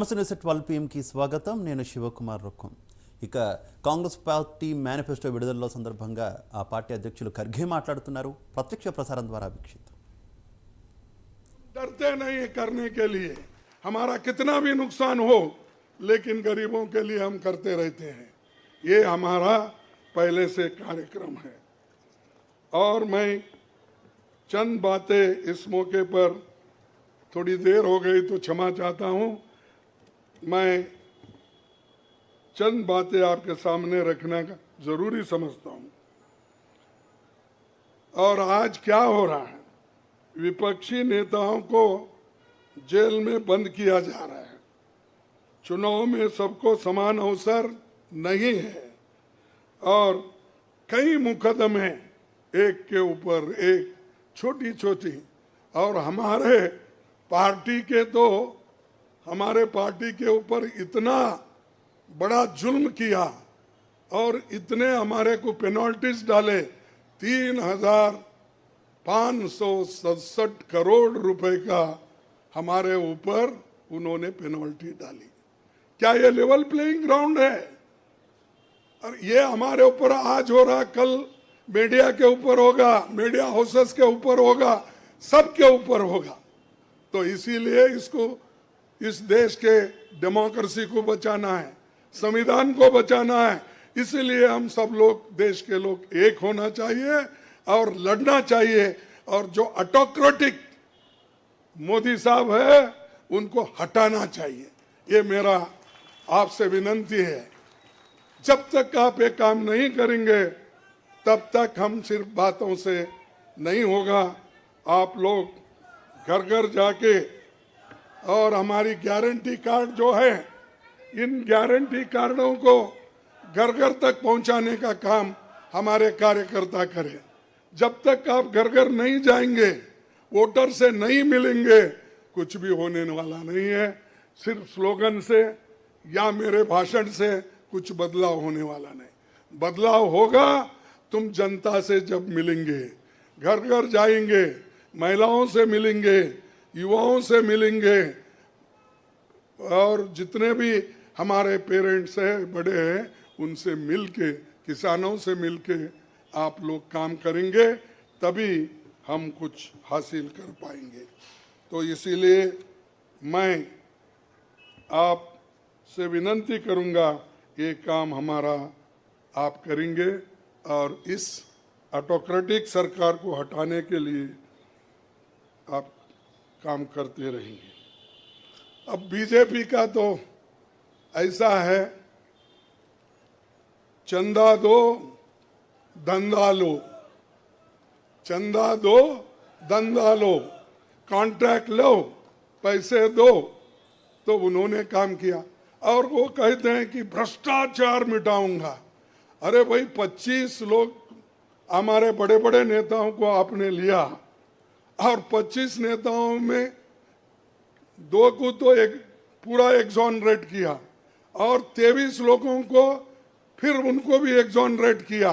నమస్తే news 12 PM స్వాగతం. నేను శివకుమార్ రొక్కం. ఇక కాంగ్రెస్ పార్టీ మేనిఫెస్టో విడుదలలో సందర్భంగా ఆ పార్టీ అధ్యక్షులు ఖర్గే మాట్లాడుతున్నారు. ప్రత్యక్ష ప్రసారం ద్వారా వీక్షిద్దాం. डरते नहीं करने के लिए, हमारा कितना भी नुकसान हो लेकिन गरीबों के लिए हम करते रहते हैं। ये हमारा पहले से कार्यक्रम है और मैं चंद बातें इस मौके पर, थोड़ी देर हो गई तो क्षमा चाहता हूँ, मैं चंद बातें आपके सामने रखना जरूरी समझता हूँ। और आज क्या हो रहा है, विपक्षी नेताओं को जेल में बंद किया जा रहा है। चुनाव में सबको समान अवसर नहीं है और कई मुकदमे एक के ऊपर एक, छोटी छोटी, और हमारे पार्टी के ऊपर इतना बड़ा जुल्म किया और इतने हमारे को पेनल्टीज डाले। 3,567 करोड़ रुपए का हमारे ऊपर उन्होंने पेनल्टी डाली। क्या ये लेवल प्लेइंग ग्राउंड है? और ये हमारे ऊपर आज हो रहा, कल मीडिया के ऊपर होगा, मीडिया हाउसेस के ऊपर होगा, सबके ऊपर होगा। तो इसीलिए इसको, इस देश के डेमोक्रेसी को बचाना है, संविधान को बचाना है। इसलिए हम सब लोग, देश के लोग एक होना चाहिए और लड़ना चाहिए। और जो ऑटोक्रेटिक मोदी साहब है उनको हटाना चाहिए। ये मेरा आपसे विनती है। जब तक आप ये काम नहीं करेंगे तब तक हम सिर्फ बातों से नहीं होगा। आप लोग घर घर जाके, और हमारी गारंटी कार्ड जो है, इन गारंटी कार्डों को घर घर तक पहुंचाने का काम हमारे कार्यकर्ता करें। जब तक आप घर घर नहीं जाएंगे, वोटर से नहीं मिलेंगे, कुछ भी होने वाला नहीं है। सिर्फ स्लोगन से या मेरे भाषण से कुछ बदलाव होने वाला नहीं। बदलाव होगा तुम जनता से जब मिलेंगे, घर घर जाएंगे, महिलाओं से मिलेंगे, युवाओं से मिलेंगे, और जितने भी हमारे पेरेंट्स हैं, बड़े हैं, उनसे मिलके, किसानों से मिलके आप लोग काम करेंगे, तभी हम कुछ हासिल कर पाएंगे। तो इसीलिए मैं आपसे विनती करूंगा, ये काम हमारा आप करेंगे और इस ऑटोक्रेटिक सरकार को हटाने के लिए आप काम करते रहेंगे। अब बीजेपी का तो ऐसा है, चंदा दो धंधा लो, चंदा दो धंधा लो, कॉन्ट्रैक्ट लो, पैसे दो। तो उन्होंने काम किया और वो कहते हैं कि भ्रष्टाचार मिटाऊंगा। अरे भाई, 25 लोग हमारे बड़े बड़े नेताओं को आपने लिया और 25 नेताओं में 2 को तो एक पूरा एक्सोनरेट किया और 23 लोगों को फिर उनको भी एक्सोनरेट किया।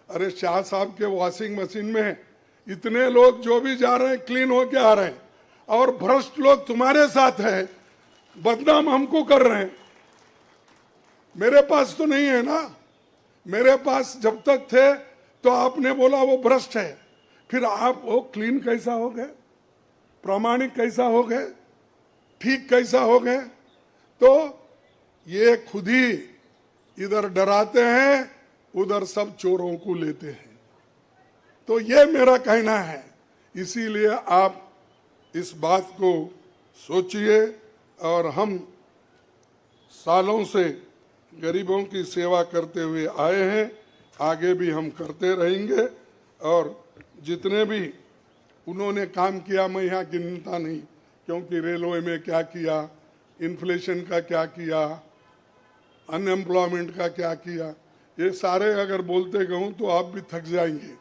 अरे शाह साहब के वॉशिंग मशीन में इतने लोग जो भी जा रहे हैं क्लीन होके आ रहे हैं, और भ्रष्ट लोग तुम्हारे साथ है, बदनाम हमको कर रहे हैं। मेरे पास तो नहीं है ना, मेरे पास जब तक थे तो आपने बोला वो भ्रष्ट है, फिर आप वो क्लीन कैसा हो गए, प्रामाणिक कैसा हो गए, ठीक कैसा हो गए? तो ये खुद ही इधर डराते हैं, उधर सब चोरों को लेते हैं। तो ये मेरा कहना है। इसीलिए आप इस बात को सोचिए, और हम सालों से गरीबों की सेवा करते हुए आए हैं, आगे भी हम करते रहेंगे। और जितने भी उन्होंने काम किया, मैं यहाँ गिनता नहीं, क्योंकि रेलवे में क्या किया, इन्फ्लेशन का क्या किया, अनएम्प्लॉयमेंट का क्या किया, ये सारे अगर बोलते कहूँ तो आप भी थक जाएंगे।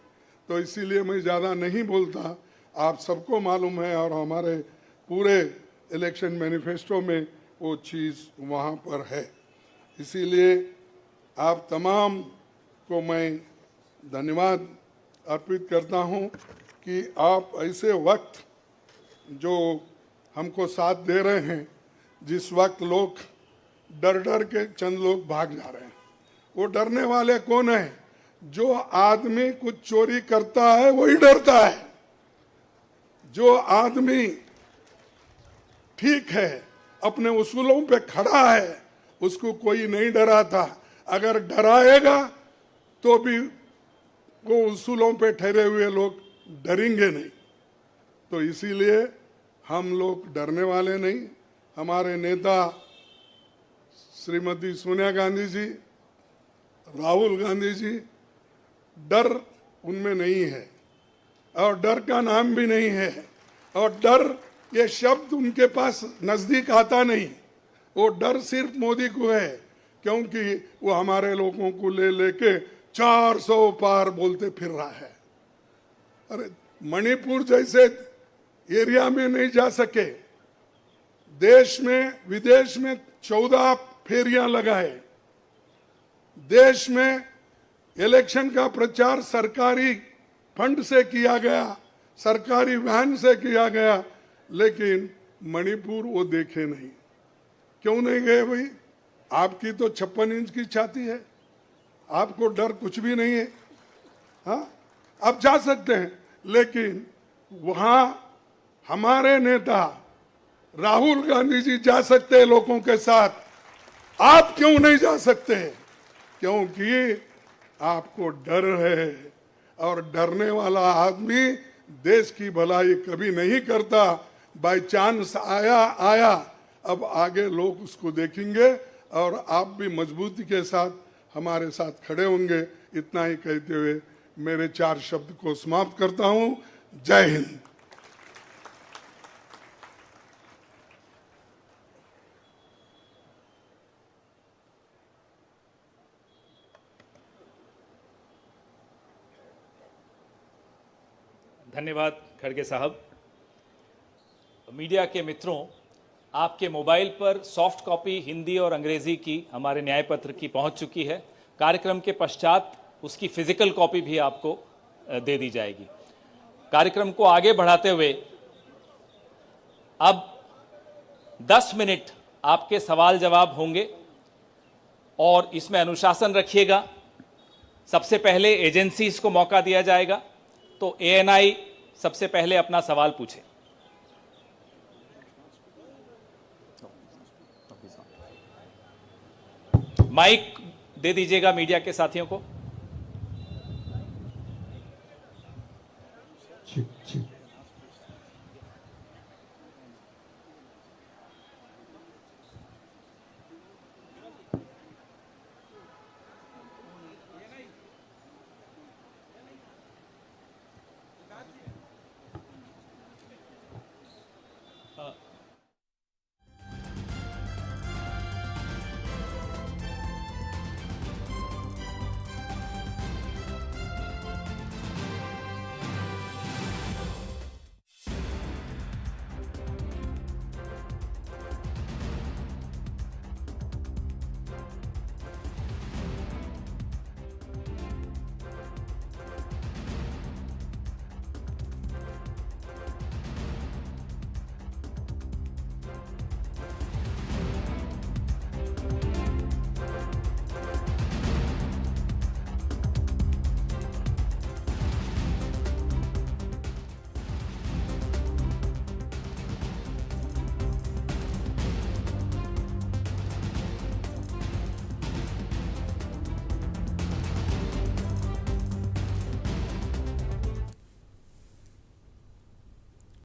तो इसीलिए मैं ज़्यादा नहीं बोलता, आप सबको मालूम है, और हमारे पूरे इलेक्शन मैनिफेस्टो में वो चीज़ वहाँ पर है। इसीलिए आप तमाम को मैं धन्यवाद अर्पित करता हूँ कि आप ऐसे वक्त जो हमको साथ दे रहे हैं, जिस वक्त लोग डर डर के चंद लोग भाग जा रहे हैं, वो डरने वाले कौन है? जो आदमी कुछ चोरी करता है वही डरता है। जो आदमी ठीक है, अपने उसूलों पे खड़ा है, उसको कोई नहीं डराता। अगर डराएगा तो भी वो उसूलों पे ठहरे हुए लोग डरेंगे नहीं। तो इसीलिए हम लोग डरने वाले नहीं। हमारे नेता श्रीमती सोनिया गांधी जी, राहुल गांधी जी, डर उनमें नहीं है और डर का नाम भी नहीं है। और डर ये शब्द उनके पास नजदीक आता नहीं। वो डर सिर्फ मोदी को है, क्योंकि वो हमारे लोगों को ले लेके 400 पार बोलते फिर रहा है। अरे मणिपुर जैसे एरिया में नहीं जा सके, देश में विदेश में 14 फेरियां लगाए, देश में इलेक्शन का प्रचार सरकारी फंड से किया गया, सरकारी वैन से किया गया, लेकिन मणिपुर वो देखे नहीं। क्यों नहीं गए भाई? आपकी तो 56 इंच की छाती है, आपको डर कुछ भी नहीं है। हाँ, आप जा सकते हैं, लेकिन वहां हमारे नेता राहुल गांधी जी जा सकते हैं लोगों के साथ। आप क्यों नहीं जा सकते? क्योंकि आपको डर है, और डरने वाला आदमी देश की भलाई कभी नहीं करता। बाय चांस आया, अब आगे लोग उसको देखेंगे और आप भी मजबूती के साथ हमारे साथ खड़े होंगे। इतना ही कहते हुए मेरे 4 शब्द को समाप्त करता हूं। जय हिंद। धन्यवाद खड़गे साहब। मीडिया के मित्रों, आपके मोबाइल पर सॉफ्ट कॉपी हिंदी और अंग्रेजी की हमारे न्याय पत्र की पहुंच चुकी है। कार्यक्रम के पश्चात उसकी फिजिकल कॉपी भी आपको दे दी जाएगी। कार्यक्रम को आगे बढ़ाते हुए अब 10 मिनट आपके सवाल जवाब होंगे और इसमें अनुशासन रखिएगा। सबसे पहले एजेंसीज को मौका दिया जाएगा, तो ANI सबसे पहले अपना सवाल पूछे। माइक दे दीजिएगा मीडिया के साथियों को। ठीक ठीक।